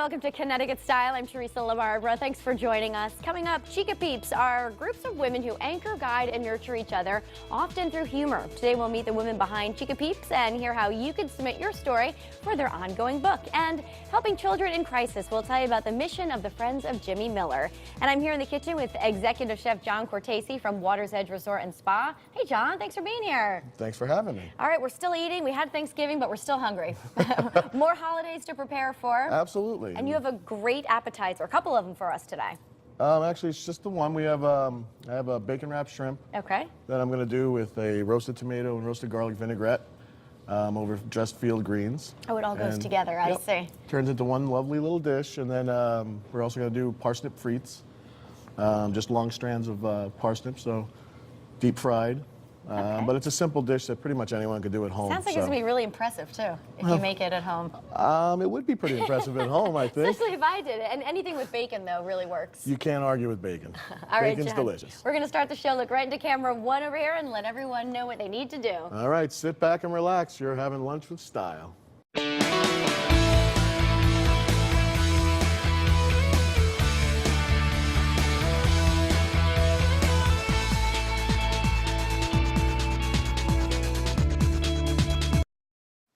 welcome to Connecticut Style. I'm Teresa LaBarbera. Thanks for joining us. Coming up, Chica Peeps are groups of women who anchor, guide, and nurture each other, often through humor. Today we'll meet the women behind Chica Peeps and hear how you can submit your story for their ongoing book. And helping children in crisis, we'll tell you about the mission of the Friends of Jimmy Miller. And I'm here in the kitchen with Executive Chef John Cortese from Water's Edge Resort and Spa. Hey John, thanks for being here. Thanks for having me. All right, we're still eating. We had Thanksgiving, but we're still hungry. More holidays to prepare for. Absolutely. And you have a great appetizer, a couple of them for us today. Actually, it's just the one. We have I have a bacon wrapped shrimp. Okay. That I'm going to do with a roasted tomato and roasted garlic vinaigrette over dressed field greens. Oh, it all goes together. I see. Turns into one lovely little dish, and then we're also going to do parsnip frites, just long strands of parsnips, so deep fried. But it's a simple dish that pretty much anyone could do at home. Sounds like it's going to be really impressive, too, if you make it at home. It would be pretty impressive at home, I think. Especially if I did it. And anything with bacon, though, really works. You can't argue with bacon. All right, Bacon's John, delicious. We're going to start the show. Look right into camera one over here and let everyone know what they need to do. All right, sit back and relax. You're having lunch with style.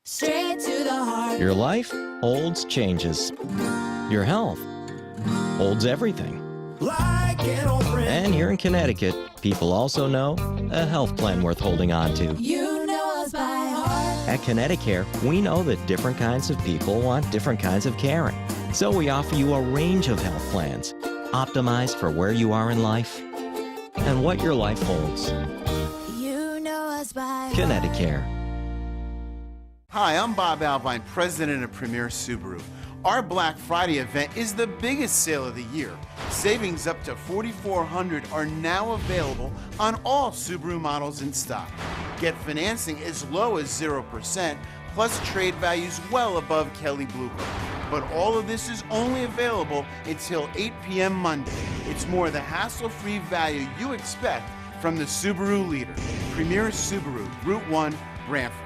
Straight to the heart. Your life holds changes. Your health holds everything. Like an old friend. And here in Connecticut, people also know a health plan worth holding on to. You know us by heart. At Connecticut, we know that different kinds of people want different kinds of caring. So we offer you a range of health plans, optimized for where you are in life and what your life holds. You know us by heart. Connecticut. Hi, I'm Bob Alvine, president of Premier Subaru. Our Black Friday event is the biggest sale of the year. Savings up to $4,400 are now available on all Subaru models in stock. Get financing as low as 0%, plus trade values well above Kelley Blue Book. But all of this is only available until 8 p.m. Monday. It's more the hassle-free value you expect from the Subaru leader. Premier Subaru, Route 1, Branford.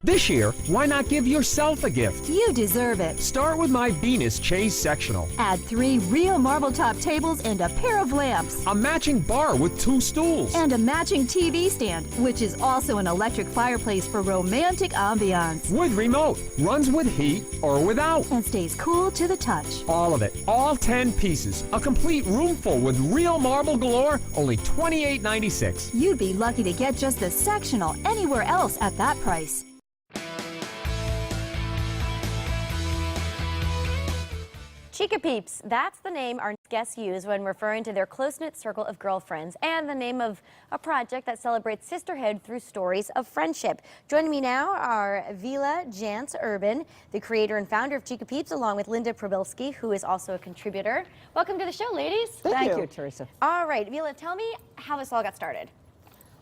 This year, why not give yourself a gift? You deserve it. Start with my Venus Chase sectional. Add 3 real marble top tables and a pair of lamps. A matching bar with 2 stools. And a matching TV stand, which is also an electric fireplace for romantic ambiance. With remote. Runs with heat or without. And stays cool to the touch. All of it. All 10 pieces. A complete room full with real marble galore. Only $28.96. You'd be lucky to get just the sectional anywhere else at that price. Chica Peeps, that's the name our guests use when referring to their close-knit circle of girlfriends, and the name of a project that celebrates sisterhood through stories of friendship. Joining me now are Vila Jantz Urban, the creator and founder of Chica Peeps, along with Linda Probilski, who is also a contributor. Welcome to the show, ladies. Thank you, Teresa. All right, Vila, tell me how this all got started.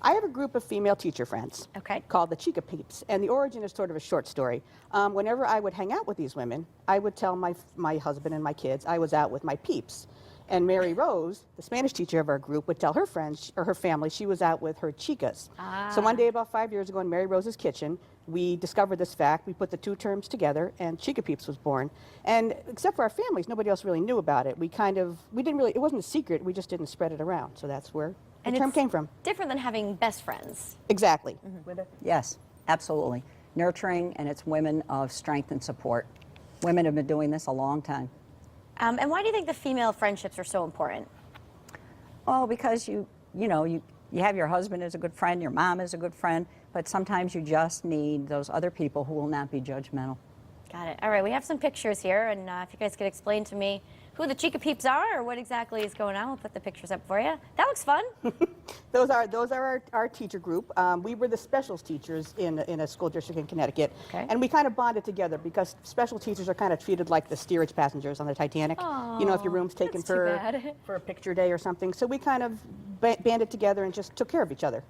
I have a group of female teacher friends called the Chica Peeps, and the origin is sort of a short story. Whenever I would hang out with these women, I would tell my husband and my kids I was out with my peeps. And Mary Rose, the Spanish teacher of our group, would tell her friends or her family she was out with her chicas. So one day about 5 years ago in Mary Rose's kitchen, we discovered this fact. We put the 2 terms together, and Chica Peeps was born. And except for our families, nobody else really knew about it. We didn't really, it wasn't a secret, we just didn't spread it around. So that's where the term came from. Different than having best friends. Exactly. Yes, absolutely. Nurturing, and it's women of strength and support. Women have been doing this a long time. And why do you think the female friendships are so important? Oh, because you have your husband as a good friend, your mom is a good friend, but sometimes you just need those other people who will not be judgmental. Got it. All right, we have some pictures here, and if you guys could explain to me who the Chica Peeps are or what exactly is going on, we'll put the pictures up for you. That looks fun. Those are our teacher group. We were the specials teachers in a school district in Connecticut, and we kind of bonded together because special teachers are kind of treated like the steerage passengers on the Titanic. Aww, you know, if your room's taken for a picture day or something. So we kind of banded together and just took care of each other.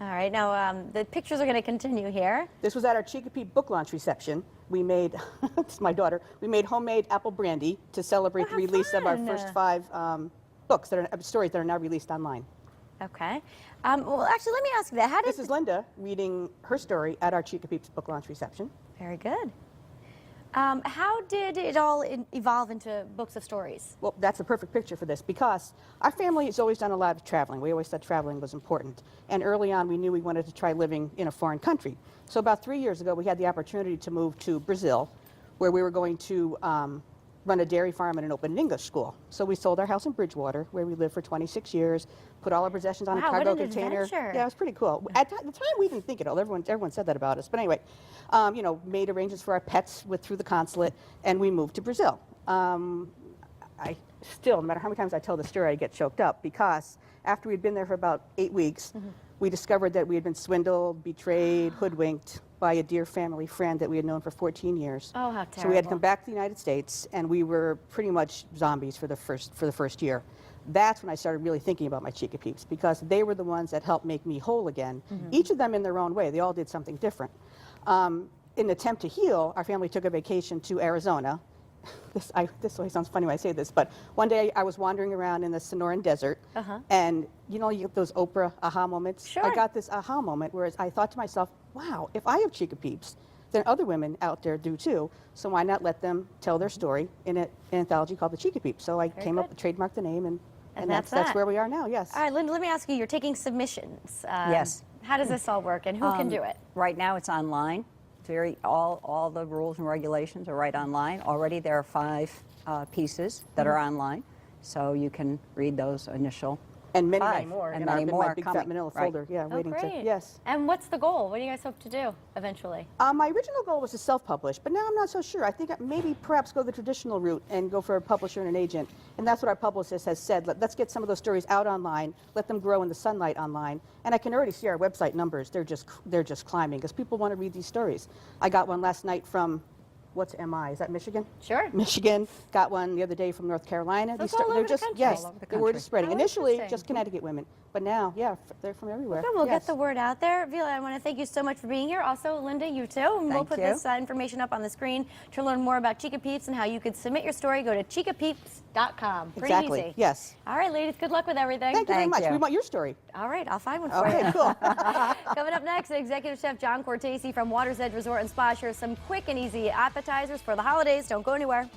All right, now the pictures are going to continue here. This was at our Chica Peep book launch reception. We made, this is my daughter, we made homemade apple brandy to celebrate the release of our first 5 books, stories that are now released online. Okay. Well, actually, let me ask you that. This is Linda reading her story at our Chica Peeps book launch reception. Very good. How did it all evolve into books of stories? Well, that's a perfect picture for this because our family has always done a lot of traveling. We always said traveling was important. And early on, we knew we wanted to try living in a foreign country. So about 3 years ago, we had the opportunity to move to Brazil, where we were going to run a dairy farm and open an English school. So we sold our house in Bridgewater, where we lived for 26 years, put all our possessions on a cargo what an container. adventure. Yeah, it was pretty cool. At the time, we didn't think it all. Everyone said that about us. But anyway, you know, made arrangements for our pets through the consulate, and we moved to Brazil. I still, no matter how many times I tell the story, I get choked up because after we'd been there for about 8 weeks, we discovered that we had been swindled, betrayed, hoodwinked by a dear family friend that we had known for 14 years. Oh, how terrible. So we had to come back to the United States, and we were pretty much zombies for the first year. That's when I started really thinking about my Chica Peeps because they were the ones that helped make me whole again. Each of them in their own way. They all did something different. In an attempt to heal, our family took a vacation to Arizona. This always sounds funny when I say this, but one day I was wandering around in the Sonoran Desert, and you know, you get those Oprah aha moments? Sure. I got this aha moment where I thought to myself, wow, if I have Chica Peeps, then other women out there do too, so why not let them tell their story in an anthology called The Chica Peeps? So I came up, trademarked the name, and that's where we are now, yes. All right, Linda, let me ask you, you're taking submissions. Yes. How does this all work, and who can do it? Right now it's online. It's all the rules and regulations are right online. Already there are 5 pieces that are online, so you can read those initial. And many, 5, many more. and in many more my big coming. fat manila Right. folder, yeah, Oh, waiting great. to, yes. And what's the goal? What do you guys hope to do eventually? My original goal was to self-publish, but now I'm not so sure. I think maybe perhaps go the traditional route and go for a publisher and an agent. And that's what our publicist has said. Let's get some of those stories out online, let them grow in the sunlight online. And I can already see our website numbers. They're just climbing because people want to read these stories. I got one last night from, what's MI? Is that Michigan? Sure. Michigan. Got one the other day from North Carolina. So it's all over the country. Yes, All over the the word country. is spreading. How Initially, interesting. just Connecticut women, but now, yeah, they're from everywhere. Okay, we'll Yes. get the word out there. Vila, I want to thank you so much for being here. Also, Linda, you too. And we'll Thank put you. this information up on the screen. To learn more about Chica Peeps and how you could submit your story, go to chicapeeps.com. Pretty Exactly, easy. yes. All right, ladies, good luck with everything. Thank you very Thank much. you. We want your story. All right, I'll find one for Okay, you. cool. Coming up next, Executive Chef John Cortese from Water's Edge Resort and Spa shares some quick and easy appetizers for the holidays. Don't go anywhere.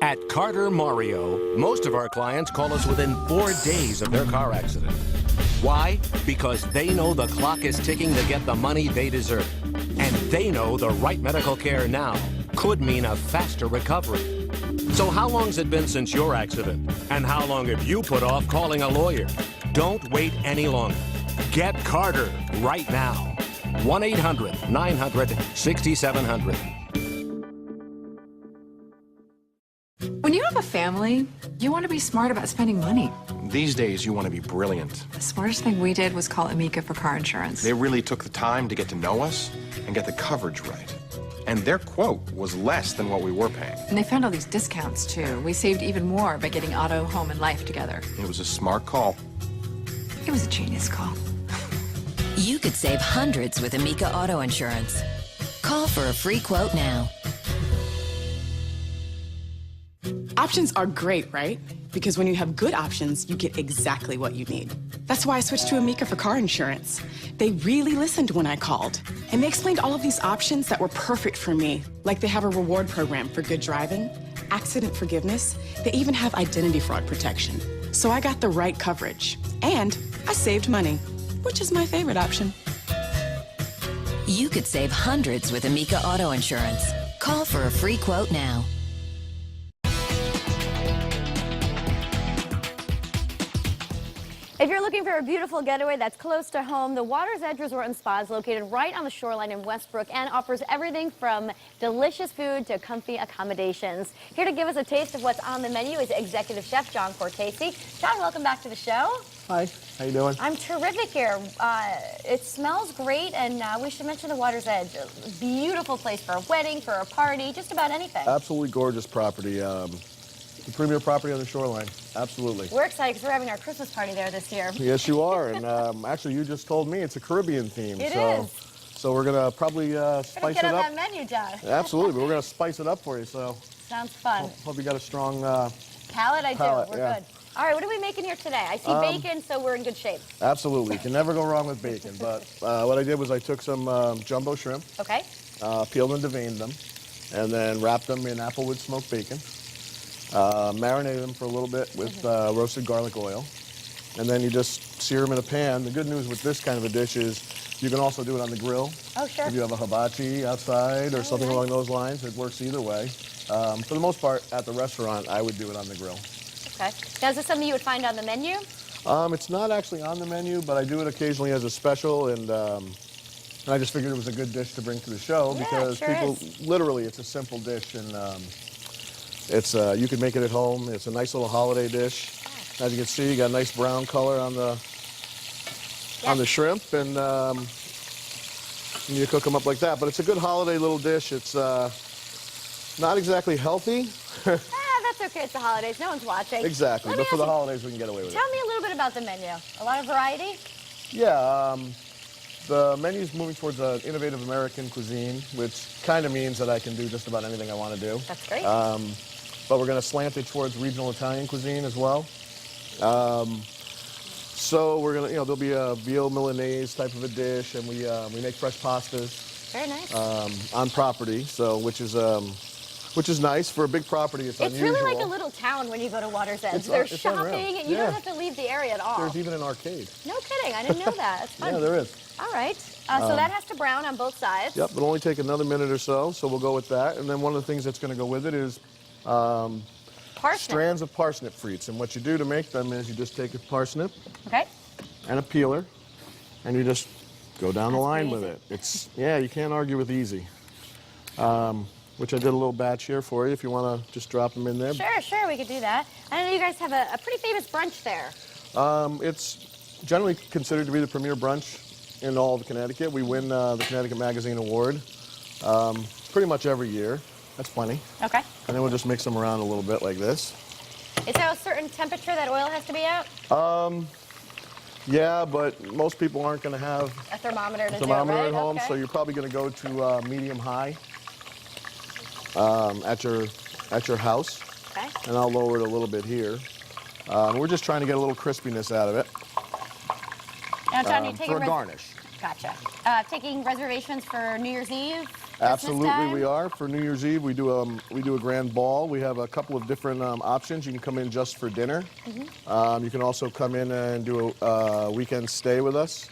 At Carter Mario, most of our clients call us within 4 days of their car accident. Why? Because they know the clock is ticking to get the money they deserve. And they know the right medical care now could mean a faster recovery. So how long's it been since your accident? And how long have you put off calling a lawyer? Don't wait any longer. Get Carter right now. 1-800-900-6700. When you have a family, you want to be smart about spending money. These days, you want to be brilliant. The smartest thing we did was call Amica for car insurance. They really took the time to get to know us and get the coverage right. And their quote was less than what we were paying. And they found all these discounts, too. We saved even more by getting auto, home, and life together. It was a smart call. It was a genius call. You could save hundreds with Amica Auto Insurance. Call for a free quote now. Options are great, right? Because when you have good options, you get exactly what you need. That's why I switched to Amica for car insurance. They really listened when I called. And they explained all of these options that were perfect for me. Like they have a reward program for good driving, accident forgiveness. They even have identity fraud protection. So I got the right coverage. And I saved money, which is my favorite option. You could save hundreds with Amica Auto Insurance. Call for a free quote now. If you're looking for a beautiful getaway that's close to home, the Water's Edge Resort and Spa is located right on the shoreline in Westbrook and offers everything from delicious food to comfy accommodations. Here to give us a taste of what's on the menu is Executive Chef John Cortese. John, welcome back to the show. Hi, how you doing? I'm terrific here. It smells great, and we should mention the Water's Edge. A beautiful place for a wedding, for a party, just about anything. Absolutely gorgeous property. The premier property on the shoreline. Absolutely. We're excited because we're having our Christmas party there this year. Yes, you are. And actually, you just told me it's a Caribbean theme. It so, is. So we're going to probably spice get it on up. that menu, John. Absolutely. But we're going to spice it up for you. So Sounds fun. hope you got a strong Palate, I do. palate, We're yeah. good. All right, what are we making here today? I see bacon, so we're in good shape. Absolutely. You can never go wrong with bacon. But what I did was I took some jumbo shrimp, Okay. peeled and deveined them, and then wrapped them in applewood smoked bacon. Marinated them for a little bit with roasted garlic oil. And then you just sear them in a pan. The good news with this kind of a dish is you can also do it on the grill. Oh, sure. If you have a hibachi outside or something along those lines, it works either way. For the most part, at the restaurant, I would do it on the grill. Okay. Now, is this something you would find on the menu? It's not actually on the menu, but I do it occasionally as a special, and I just figured it was a good dish to bring to the show because people, literally, it's a simple dish, and it's you can make it at home. It's a nice little holiday dish. As you can see, you got a nice brown color on the shrimp, and you cook them up like that. But it's a good holiday little dish. It's not exactly healthy. That's okay. It's the holidays. No one's watching. Exactly. But for the holidays, we can get away with it. Tell me a little bit about the menu. A lot of variety? Yeah. The menu's moving towards an innovative American cuisine, which kind of means that I can do just about anything I want to do. That's great. But we're going to slant it towards regional Italian cuisine as well. So we're going to, there'll be a veal Milanese type of a dish, and we make fresh pastas. Very nice. On property, so which is nice for a big property. It's unusual. Really like a little town when you go to Water's Edge. There's shopping, and you don't have to leave the area at all. There's even an arcade. No kidding, I didn't know that. That's fun. Yeah, there is. All right, so that has to brown on both sides. Yep, it'll only take another minute or so we'll go with that. And then one of the things that's going to go with it is strands of parsnip frites. And what you do to make them is you just take a parsnip and a peeler, and you just go down the line with it. You can't argue with easy. Which I did a little batch here for you if you want to just drop them in there. Sure, we could do that. I know you guys have a pretty famous brunch there. It's generally considered to be the premier brunch in all of Connecticut. We win the Connecticut Magazine Award pretty much every year. That's plenty. Okay. And then we'll just mix them around a little bit like this. Is there a certain temperature that oil has to be at? Yeah, but most people aren't going to have a thermometer at home, so you're probably going to go to medium-high. At your house, and I'll lower it a little bit here. We're just trying to get a little crispiness out of it. Now, John, you for a garnish. Gotcha. Taking reservations for New Year's Eve? Absolutely, we are. For New Year's Eve, we do a grand ball. We have a couple of different options. You can come in just for dinner. You can also come in and do a weekend stay with us.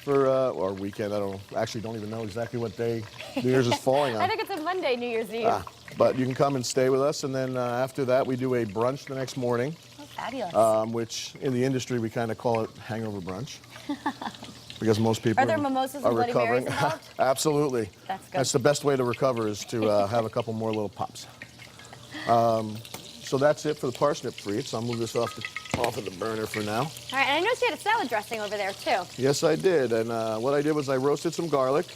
Or weekend, don't even know exactly what day New Year's is falling on. I think it's a Monday, New Year's Eve. But you can come and stay with us, and then after that, we do a brunch the next morning. Oh, fabulous. Which in the industry, we kind of call it hangover brunch. Because most people are there mimosas and Bloody Marys involved? Absolutely. That's good. That's the best way to recover is to have a couple more little pops. So that's it for the parsnip frites. I'll move this off of the burner for now. All right, and I noticed you had a salad dressing over there, too. Yes, I did. And what I did was I roasted some garlic.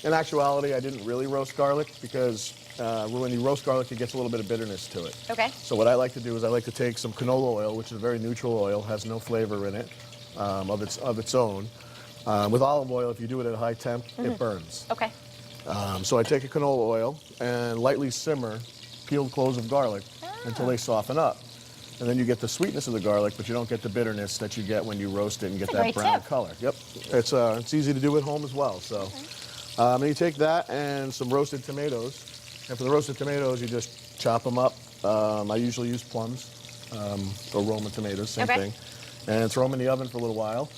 In actuality, I didn't really roast garlic because when you roast garlic, it gets a little bit of bitterness to it. Okay. So what I like to do is I like to take some canola oil, which is a very neutral oil, has no flavor in it of its own. With olive oil, if you do it at a high temp, it burns. Okay. So I take a canola oil and lightly simmer peeled cloves of garlic until they soften up. And then you get the sweetness of the garlic, but you don't get the bitterness that you get when you roast it and get that brown color. Yep, it's easy to do at home as well. So, and you take that and some roasted tomatoes. And for the roasted tomatoes, you just chop them up. I usually use plums or Roma tomatoes, same thing. And throw them in the oven for a little while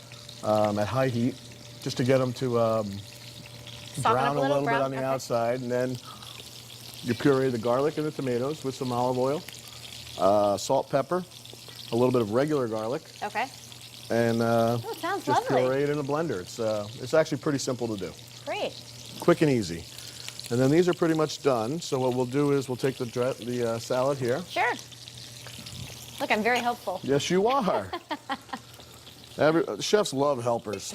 at high heat, just to get them to brown a little bit on the outside. And then you puree the garlic and the tomatoes with some olive oil. Salt, pepper, a little bit of regular garlic. Okay. And sounds just lovely. puree it in a blender. It's actually pretty simple to do. Great. Quick and easy. And then these are pretty much done. So what we'll do is we'll take the salad here. Sure. Look, I'm very helpful. Yes, you are. Chefs love helpers.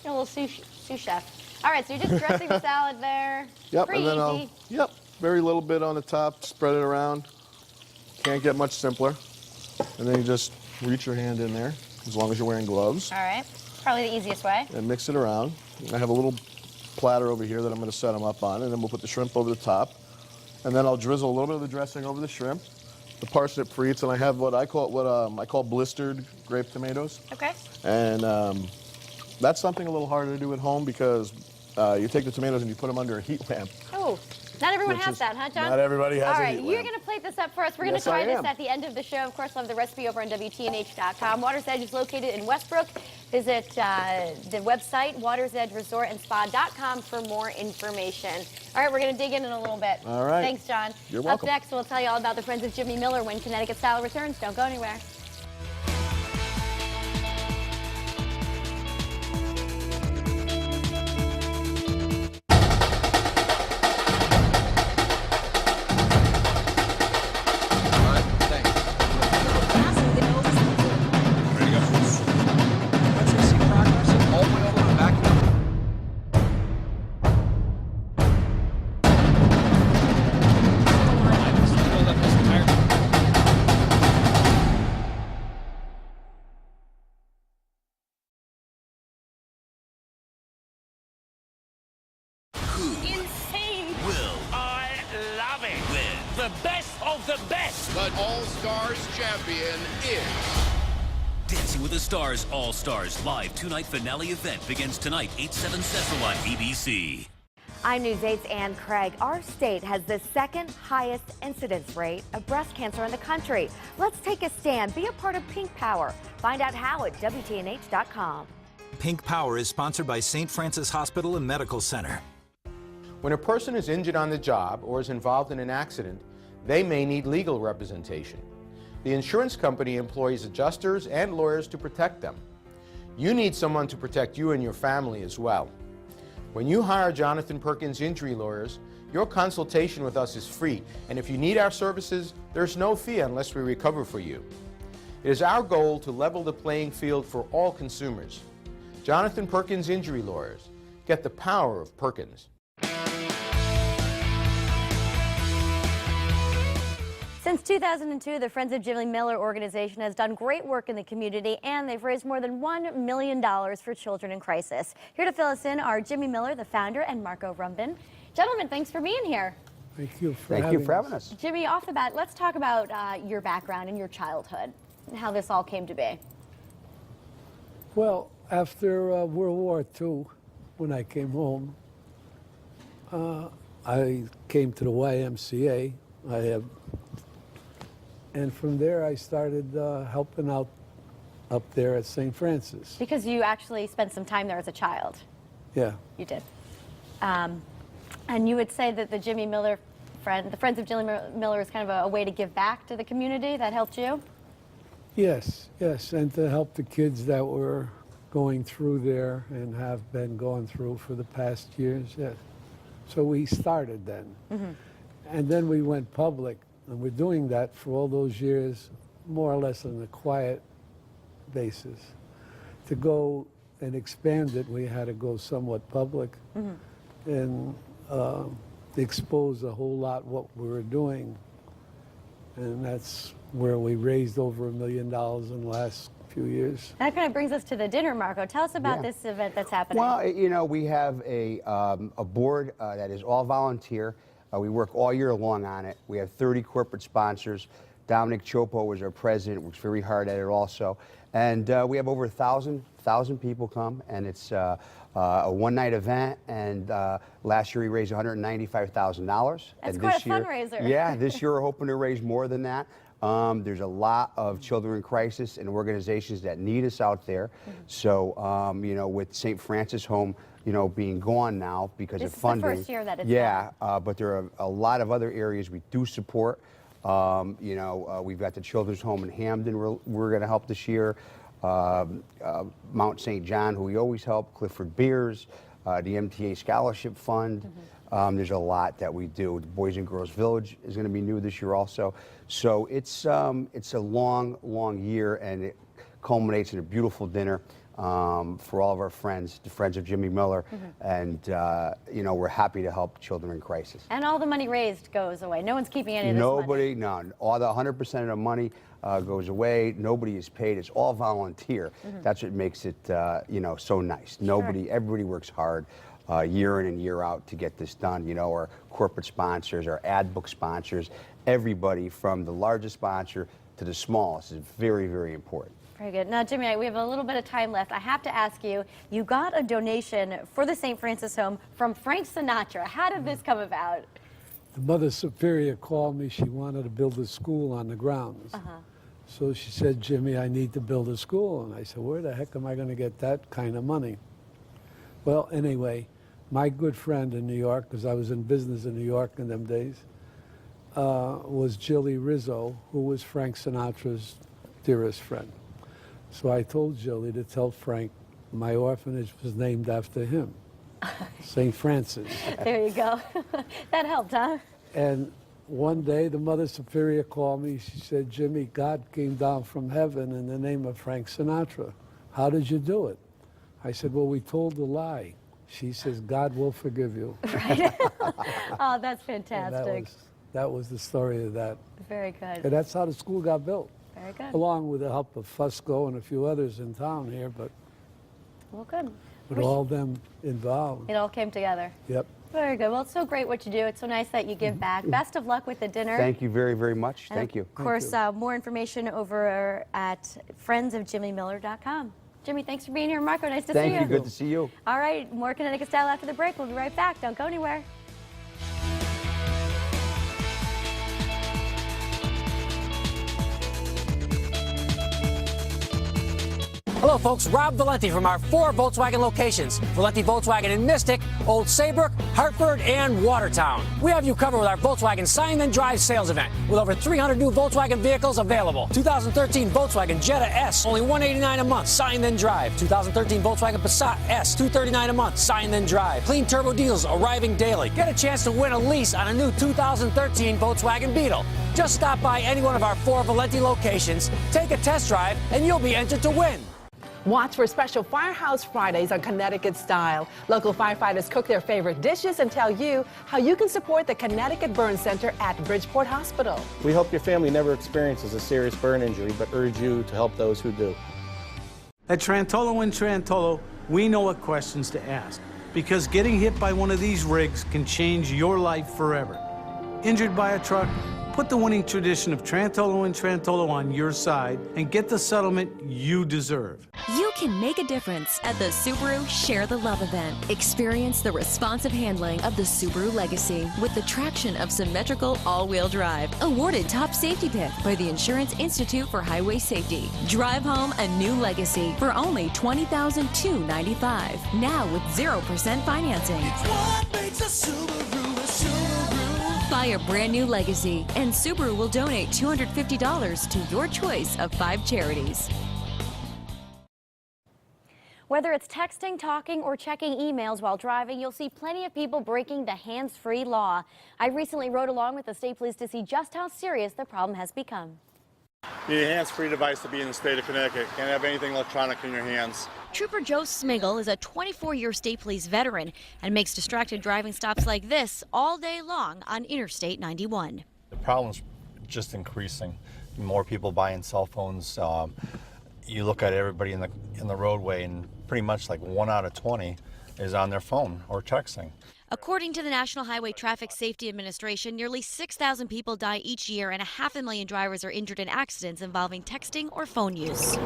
You're a little sous chef. All right, so you're just dressing the salad there. Yep, Pretty and then easy. very little bit on the top, spread it around. Can't get much simpler. And then you just reach your hand in there, as long as you're wearing gloves. All right, probably the easiest way. And mix it around. I have a little platter over here that I'm going to set them up on, and then we'll put the shrimp over the top. And then I'll drizzle a little bit of the dressing over the shrimp. the parsnip frites, and I have what I call blistered grape tomatoes. Okay. And that's something a little harder to do at home because you take the tomatoes and you put them under a heat lamp. Oh, not everyone Which has is- that, huh, John? not everybody has All a right, heat you're lamp. going to plate this up for us. We're going Yes, to try I this am. at the end of the show. Of course, we'll have the recipe over on WTNH.com. Water's Edge is located in Westbrook. Visit the website, watersedgeresortandspa.com for more information. All right, we're going to dig in a little bit. All right. Thanks, John. You're welcome. Up next, we'll tell you all about the Friends of Jimmy Miller when Connecticut Style returns. Don't go anywhere. Insane. Will I love it? With the best of the best. The All-Stars champion is... Dancing with the Stars All-Stars live two-night finale event begins tonight, 8/7 Central on ABC. I'm News 8's Ann Craig. Our state has the second highest incidence rate of breast cancer in the country. Let's take a stand. Be a part of Pink Power. Find out how at WTNH.com. Pink Power is sponsored by St. Francis Hospital and Medical Center. When a person is injured on the job or is involved in an accident, they may need legal representation. The insurance company employs adjusters and lawyers to protect them. You need someone to protect you and your family as well. When you hire Jonathan Perkins Injury Lawyers, your consultation with us is free, and if you need our services, there's no fee unless we recover for you. It is our goal to level the playing field for all consumers. Jonathan Perkins Injury Lawyers. Get the power of Perkins. Since 2002, the Friends of Jimmy Miller organization has done great work in the community, and they've raised more than $1 million for children in crisis. Here to fill us in are Jimmy Miller, the founder, and Marco Rumbin. Gentlemen, thanks for being here. Thank you for having us. Jimmy, off the bat, let's talk about your background and your childhood and how this all came to be. Well, after World War II, when I came home, I came to the YMCA. And from there, I started helping out up there at St. Francis. Because you actually spent some time there as a child. Yeah. You did. And you would say that the Friends of Jimmy Miller is kind of a way to give back to the community that helped you? Yes, and to help the kids that were going through there and have been going through for the past years, yes. So we started then. Mm-hmm. And then we went public. And we're doing that for all those years, more or less on a quiet basis. To go and expand it, we had to go somewhat public and expose a whole lot what we were doing. And that's where we raised over $1 million in the last few years. That kind of brings us to the dinner, Marco. Tell us about this event that's happening. Well, you know, we have a board that is all volunteer. We work all year long on it. We have 30 corporate sponsors. Dominic Chopo is our president, works very hard at it also. And we have over 1,000 people come, and it's a one-night event. And last year we raised $195,000. That's and quite this a year, fundraiser. Yeah, this year we're hoping to raise more than that. There's a lot of children in crisis and organizations that need us out there. So, you know, with St. Francis Home, you know, being gone now because of funding. This is the first year that it's gone. But there are a lot of other areas we do support. You know, we've got the Children's Home in Hamden we're going to help this year. Mount St. John, who we always help. Clifford Beers, the MTA Scholarship Fund. There's a lot that we do. The Boys and Girls Village is going to be new this year also. So it's a long, long year, and it culminates in a beautiful dinner for all of our friends, the Friends of Jimmy Miller, and you know, we're happy to help children in crisis. And all the money raised goes away. No one's keeping any of this money. Nobody, none. All the 100% of the money goes away. Nobody is paid. It's all volunteer. That's what makes it, you know, so nice. Everybody works hard. year in and year out to get this done. You know, our corporate sponsors, our ad book sponsors, everybody from the largest sponsor to the smallest is very, very important. Very good. Now, Jimmy, we have a little bit of time left. I have to ask you, you got a donation for the St. Francis Home from Frank Sinatra. How did this come about? The Mother Superior called me. She wanted to build a school on the grounds. So she said, Jimmy, I need to build a school. And I said, where the heck am I going to get that kind of money? Well, anyway, my good friend in New York, because I was in business in New York in them days, was Jilly Rizzo, who was Frank Sinatra's dearest friend. So I told Jilly to tell Frank my orphanage was named after him, St. Francis. There you go. That helped, huh? And one day the Mother Superior called me. She said, Jimmy, God came down from heaven in the name of Frank Sinatra. How did you do it? I said, well, we told a lie. She says, God will forgive you. Right. Oh, that's fantastic. That was the story of that. Very good. And that's how the school got built. Very good. Along with the help of Fusco and a few others in town here, but Well, good. with all them involved. It all came together. Yep. Very good. Well, it's so great what you do. It's so nice that you give back. Best of luck with the dinner. Thank you very, very much. And Thank you. Of course, more information over at friendsofjimmymiller.com. Jimmy, thanks for being here. Marco, nice to see you. Thank you. Good to see you. All right, more Connecticut Style after the break. We'll be right back. Don't go anywhere. Hello folks, Rob Valenti from our 4 Volkswagen locations. Valenti Volkswagen in Mystic, Old Saybrook, Hartford, and Watertown. We have you covered with our Volkswagen Sign Then Drive sales event with over 300 new Volkswagen vehicles available. 2013 Volkswagen Jetta S, only $189 a month, Sign Then Drive. 2013 Volkswagen Passat S, $239 a month, Sign Then Drive. Clean turbo deals arriving daily. Get a chance to win a lease on a new 2013 Volkswagen Beetle. Just stop by any one of our 4 Valenti locations, take a test drive, and you'll be entered to win. Watch for special Firehouse Fridays on Connecticut Style. Local firefighters cook their favorite dishes and tell you how you can support the Connecticut Burn Center at Bridgeport Hospital. We hope your family never experiences a serious burn injury, but urge you to help those who do. At Trantolo & Trantolo, we know what questions to ask, because getting hit by one of these rigs can change your life forever. Injured by a truck? Put the winning tradition of Trantolo & Trantolo on your side and get the settlement you deserve. You can make a difference at the Subaru Share the Love event. Experience the responsive handling of the Subaru Legacy with the traction of symmetrical all-wheel drive. Awarded top safety pick by the Insurance Institute for Highway Safety. Drive home a new Legacy for only $20,295. Now with 0% financing. Buy a brand new Legacy, and Subaru will donate $250 to your choice of 5 charities. Whether it's texting, talking, or checking emails while driving, you'll see plenty of people breaking the hands-free law. I recently rode along with the state police to see just how serious the problem has become. You need a hands-free device to be in the state of Connecticut. Can't have anything electronic in your hands. Trooper Joe Smiggle is a 24-year state police veteran and makes distracted driving stops like this all day long on Interstate 91. The problem's just increasing. More people buying cell phones. You look at everybody in the roadway, and pretty much like 1 out of 20 is on their phone or texting. According to the National Highway Traffic Safety Administration, nearly 6,000 people die each year and 500,000 drivers are injured in accidents involving texting or phone use.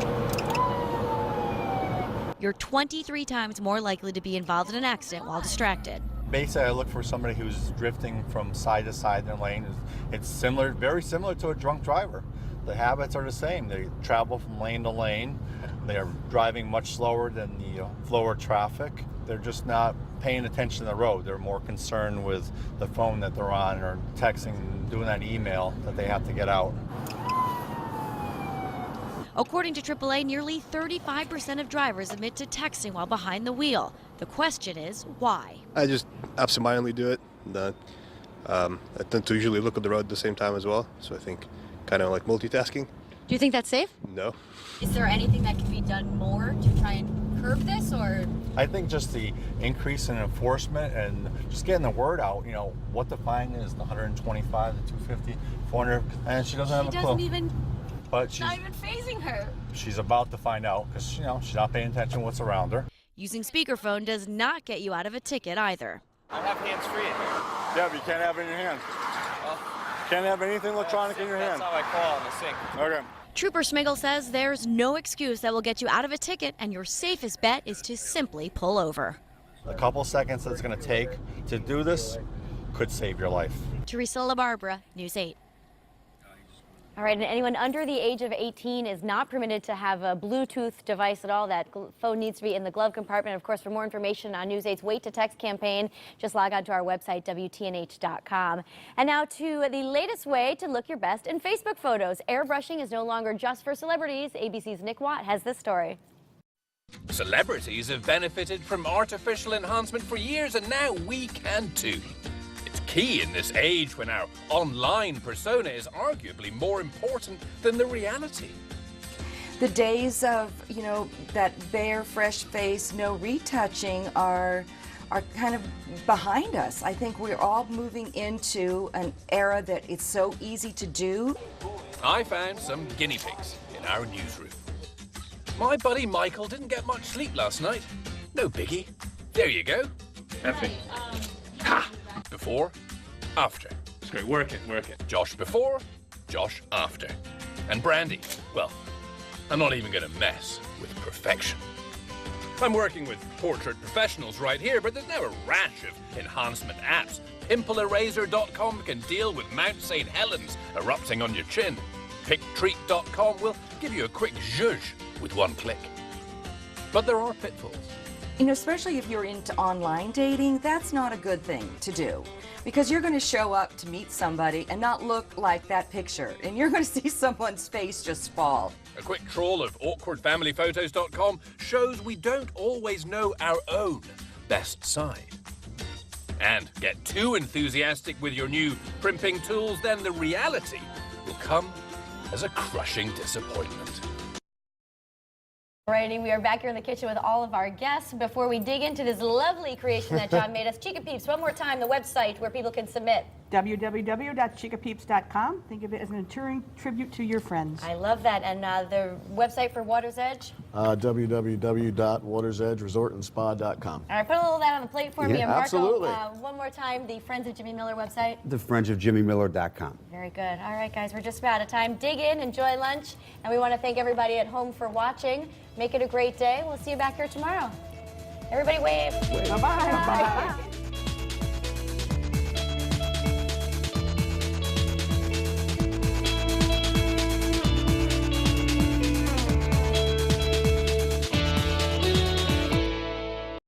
You're 23 times more likely to be involved in an accident while distracted. Basically, I look for somebody who's drifting from side to side in their lane. It's similar, very similar to a drunk driver. The habits are the same. They travel from lane to lane. They are driving much slower than the flow of traffic. They're just not paying attention to the road. They're more concerned with the phone that they're on or texting, doing that email that they have to get out. According to AAA, nearly 35% of drivers admit to texting while behind the wheel. The question is, why? I just absentmindedly do it. I tend to usually look at the road at the same time as well, so I think kind of like multitasking. Do you think that's safe? No. Is there anything that can be done more to try and curb this, or? I think just the increase in enforcement and just getting the word out, what the fine is, the 125, the 250, 400, and she doesn't have a clue. She doesn't even, but it's not even phasing her. She's about to find out because, she's not paying attention to what's around her. Using speakerphone does not get you out of a ticket either. I have hands-free in here. Yeah, but you can't have it in your hand. Can't have anything electronic in your hand. That's how I call on the sink. Okay. Trooper Smiggle says there's no excuse that will get you out of a ticket, and your safest bet is to simply pull over. A couple seconds that it's going to take to do this could save your life. Teresa LaBarbera, News 8. All right, and anyone under the age of 18 is not permitted to have a Bluetooth device at all. That phone needs to be in the glove compartment. Of course, for more information on News 8's Wait to Text campaign, just log on to our website, WTNH.com. And now to the latest way to look your best in Facebook photos. Airbrushing is no longer just for celebrities. ABC's Nick Watt has this story. Celebrities have benefited from artificial enhancement for years, and now we can too. It's key in this age when our online persona is arguably more important than the reality. The days of, that bare, fresh face, no retouching are kind of behind us. I think we're all moving into an era that it's so easy to do. I found some guinea pigs in our newsroom. My buddy Michael didn't get much sleep last night. No biggie. There you go. Effing. Ha! Before, after. It's great. Work it. Josh before, Josh after. And Brandy, well, I'm not even gonna mess with perfection. I'm working with portrait professionals right here, but there's now a rash of enhancement apps. PimpleEraser.com can deal with Mount St. Helens erupting on your chin. PickTreat.com will give you a quick zhuzh with one click. But there are pitfalls. Especially if you're into online dating, that's not a good thing to do. Because you're going to show up to meet somebody and not look like that picture. And you're going to see someone's face just fall. A quick trawl of awkwardfamilyphotos.com shows we don't always know our own best side. And get too enthusiastic with your new primping tools, then the reality will come as a crushing disappointment. Alrighty, we are back here in the kitchen with all of our guests. Before we dig into this lovely creation that John made us, Chica Peeps, one more time, the website where people can submit. www.chicapeeps.com. Think of it as an enduring tribute to your friends. I love that. And the website for Water's Edge? www.watersedgeresortandspa.com. All right, put a little of that on the plate for me. And Marco, absolutely. One more time, the Friends of Jimmy Miller website. thefriendsofjimmymiller.com. Very good. All right, guys, we're just about out of time. Dig in, enjoy lunch, and we want to thank everybody at home for watching. Make it a great day. We'll see you back here tomorrow. Everybody wave. Bye-bye. Bye.